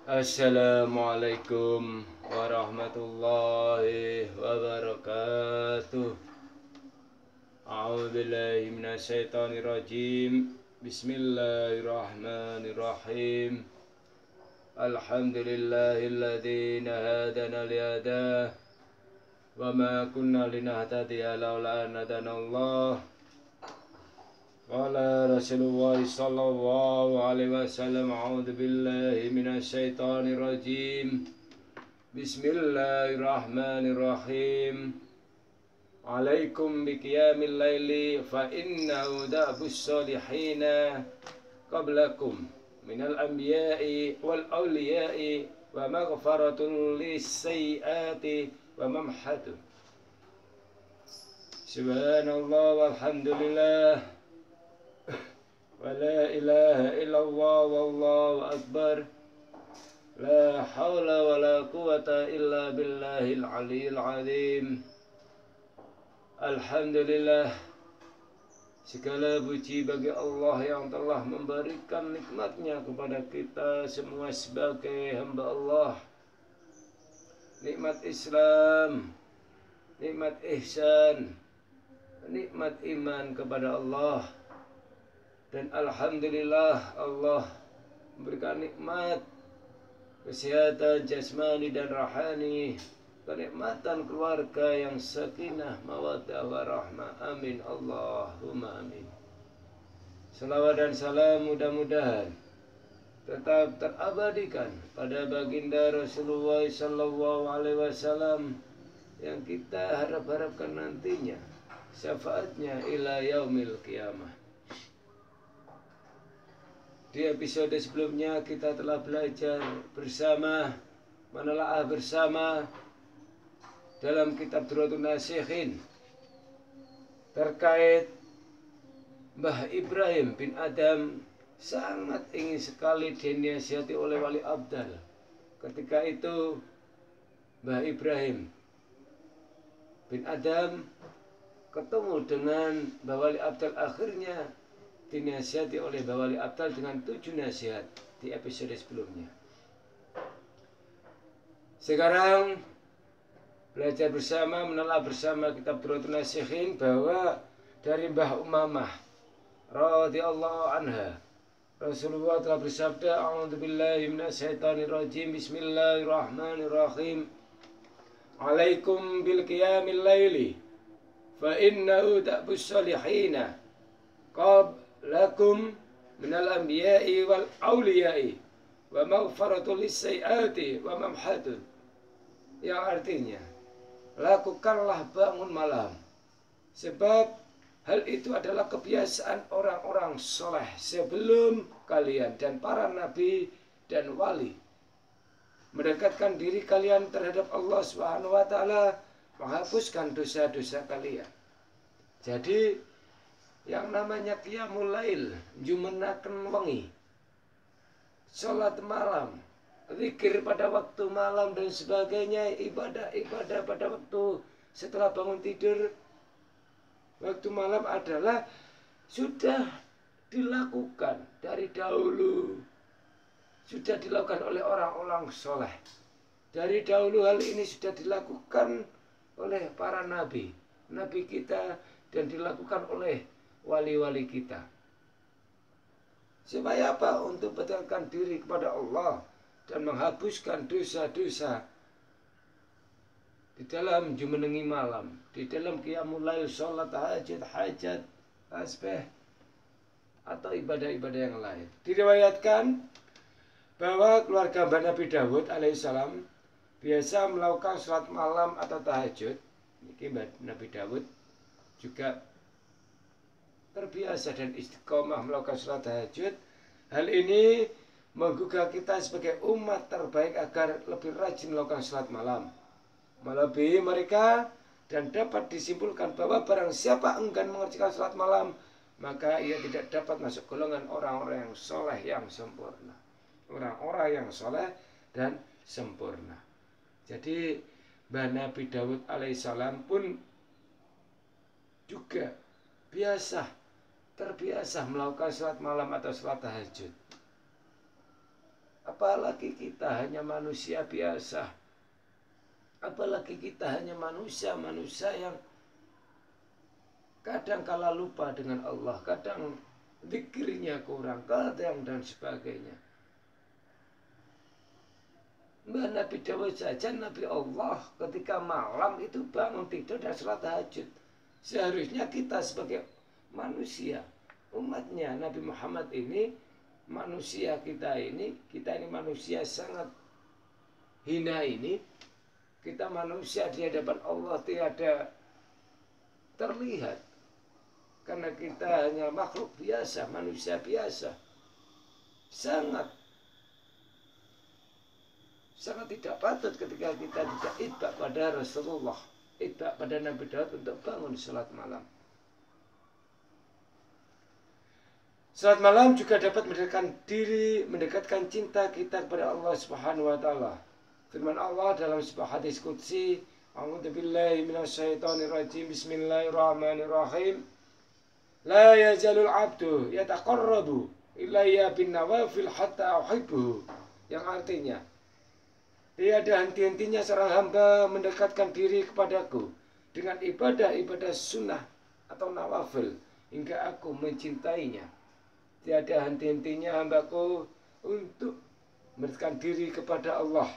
Assalamualaikum warahmatullahi wabarakatuh. A'udzubillahi minasyaitonirrajim. Bismillahirrahmanirrahim. Alhamdulillahilladzi hadana lihadah wa ma kunna linahtadiya laula an hadanallah. Qala Rasulullah sallallahu alaihi wasallam, a'udzu billahi minasyaitonir rajim. Bismillahirrahmanirrahim. Alaikum biqiyamil laili fa innahu da'bus solihina qablakum minal anbiya'i wal awliya'i wa maghfaratul lis-sayyiati wa mamhatu. Subhanallah walhamdulillah wa la ilaha illallah wallahu akbar. La hawla wa la quwata illa billahil aliyil azim. Alhamdulillah, segala puji bagi Allah yang telah memberikan nikmatnya kepada kita semua sebagai hamba Allah. Nikmat Islam, nikmat ihsan, nikmat iman kepada Allah. Dan alhamdulillah Allah memberikan nikmat kesehatan jasmani dan rohani, kenikmatan keluarga yang sakinah, mawaddah, warahmah. Amin Allahumma amin. Salawat dan salam mudah-mudahan tetap terabadikan pada baginda Rasulullah sallallahu alaihi wasallam yang kita harapkan nantinya syafaatnya ila yaumil qiyamah. Di episode sebelumnya kita telah belajar bersama, menelaah bersama dalam kitab Durratun Nasikhin terkait Mbah Ibrahim bin Adham sangat ingin sekali dinasihati oleh Wali Abdal. Ketika itu Mbah Ibrahim bin Adham ketemu dengan Mbah Wali Abdal, akhirnya dinasihati oleh Mbah Wali Abdal dengan 7 nasihat di episode sebelumnya. Sekarang belajar bersama, menelaah bersama kitab Durratun Nasikhin bahwa dari Mbah Umamah radhiyallahu anha, Rasulullah telah bersabda, a'udzubillahi minasyaitonirrajim, bismillahirrahmanirrahim. Alaikum bil qiyamil laili fa innahu da'bus solihina qablakum minal anbiya'i wal awliya'i wa maghfaratul lis-sayyiati wa mamhatun. Yang artinya, lakukanlah bangun malam, sebab hal itu adalah kebiasaan orang-orang soleh sebelum kalian dan para nabi dan wali. Mendekatkan diri kalian terhadap Allah Subhanahu wa ta'ala, menghapuskan dosa-dosa kalian. Jadi yang namanya qiyamul lail, jumenaken wengi, salat malam, zikir pada waktu malam dan sebagainya, ibadah-ibadah pada waktu setelah bangun tidur, waktu malam adalah sudah dilakukan dari dahulu, sudah dilakukan oleh orang-orang soleh. Dari dahulu hal ini sudah dilakukan oleh para nabi kita, dan dilakukan oleh wali-wali kita. Supaya apa? Untuk mendekatkan diri kepada Allah dan menghapuskan dosa-dosa di dalam jumenengi malam, di dalam qiyamul lail, sholat tahajud, hajat, tasbih, atau ibadah-ibadah yang lain. Diriwayatkan bahwa keluarga Nabi Dawud alaihissalam biasa melakukan sholat malam atau tahajud. Nabi Dawud juga terbiasa dan istiqomah melakukan sholat tahajud. Hal ini menggugah kita sebagai umat terbaik agar lebih rajin melakukan sholat malam, melebihi mereka, dan dapat disimpulkan bahwa barang siapa enggan mengerjakan sholat malam, maka ia tidak dapat masuk golongan orang-orang yang soleh yang sempurna. Orang-orang yang soleh dan sempurna. Jadi Mbah Nabi Dawud alaihissalam pun juga terbiasa melakukan sholat malam atau sholat tahajud. Apalagi kita hanya manusia biasa. Apalagi kita hanya manusia yang kadang kala lupa dengan Allah, kadang zikirnya kurang, kadang dan sebagainya. Mbah Nabi Dawud saja, Nabi Allah ketika malam itu bangun tidur dan salat tahajud. Seharusnya kita sebagai manusia, umatnya Nabi Muhammad ini, manusia kita ini manusia sangat hina ini. Kita manusia di hadapan Allah tiada terlihat. Karena kita hanya makhluk biasa, manusia biasa. Sangat tidak patut ketika kita tidak itbak pada Rasulullah, itbak pada Nabi Daud untuk bangun salat malam. Salat malam juga dapat mendekatkan cinta kita kepada Allah Subhanahu wa taala. Firman Allah dalam sebuah hadis qudsi, A'udzubillahi minasyaitonirrajim, Bismillahirrahmanirrahim. La yazalul abdu yataqarrabu ilayya bin nawafil hatta uhibbuhu. Yang artinya, tiada henti-hentinya seorang hamba mendekatkan diri kepadaku dengan ibadah-ibadah sunnah atau nawafil hingga aku mencintainya. Tiada henti-hentinya hambaku untuk mendekatkan diri kepada Allah.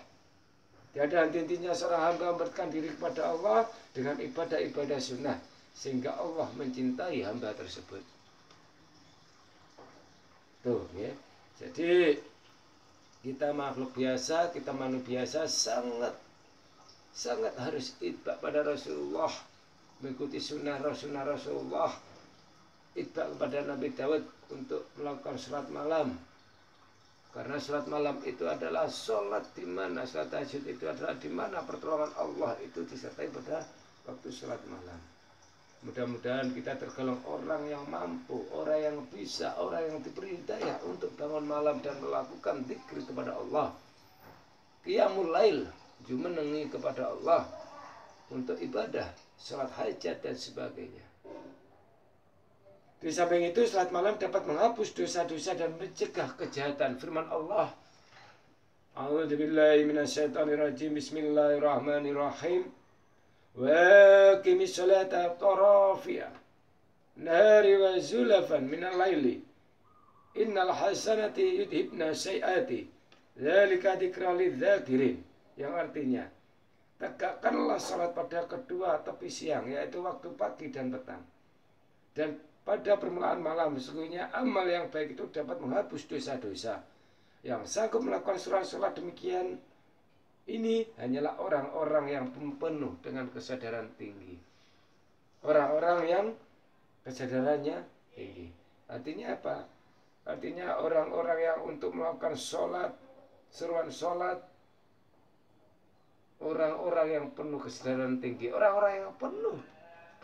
Tiada henti-hentinya seorang hamba mendekatkan diri kepada Allah dengan ibadah-ibadah sunnah sehingga Allah mencintai hamba tersebut. Tuh ya. Jadi kita makhluk biasa, kita manusia biasa sangat harus itbak pada Rasulullah, mengikuti sunnah Rasulullah, itbak kepada Nabi Daud untuk melakukan salat malam. Karena salat malam itu adalah salat di mana salat tahajud itu adalah di mana pertolongan Allah itu disertai pada waktu salat malam. Mudah-mudahan kita tergolong orang yang mampu, orang yang bisa, orang yang diberi hidayah untuk bangun malam dan melakukan zikir kepada Allah. Qiyamul lail, jumenengi kepada Allah untuk ibadah, salat hajat dan sebagainya. Di samping itu, salat malam dapat menghapus dosa-dosa dan mencegah kejahatan. Firman Allah, A'udzubillahi minasyaitonirrajim, Bismillahirrahmanirrahim. Wa qimis sholata tarafiya nahari wa zulafan minal laili innal hasanati yudhibna sayyiati dzalika dzikra lidzakirin. Yang artinya, tegakkanlah salat pada kedua tepi siang, yaitu waktu pagi dan petang, dan pada permulaan malam. Sesungguhnya amal yang baik itu dapat menghapus dosa-dosa. Yang sanggup melakukan salat demikian ini hanyalah orang-orang yang penuh dengan kesadaran tinggi. Orang-orang yang kesadarannya tinggi. Artinya apa? Artinya orang-orang yang untuk melakukan sholat, seruan sholat, orang-orang yang penuh kesadaran tinggi, orang-orang yang penuh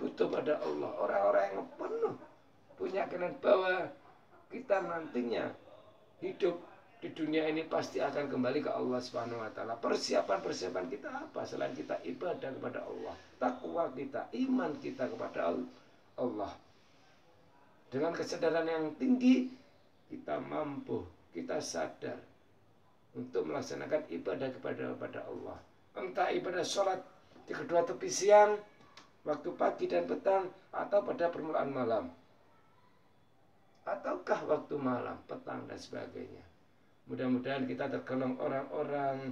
butuh pada Allah, orang-orang yang penuh punya keyakinan bahwa kita nantinya hidup di dunia ini pasti akan kembali ke Allah Subhanahu wa taala. Persiapan kita apa selain kita ibadah kepada Allah, takwa kita, iman kita kepada Allah. Dengan kesadaran yang tinggi kita mampu, kita sadar untuk melaksanakan ibadah kepada Allah. Entah ibadah sholat di kedua tepi siang, waktu pagi dan petang, atau pada permulaan malam, ataukah waktu malam, petang dan sebagainya. Mudah-mudahan kita tergolong orang-orang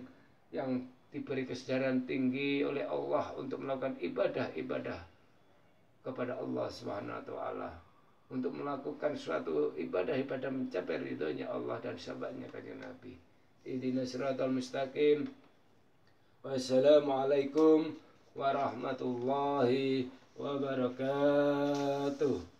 yang diberi kesadaran tinggi oleh Allah untuk melakukan ibadah-ibadah kepada Allah Subhanahu wa taala, untuk melakukan suatu ibadah-ibadah mencapai ridhonya Allah dan sahabatnya kanjeng Nabi. Ihdinas siratal mustaqim. Wassalamualaikum warahmatullahi wabarakatuh.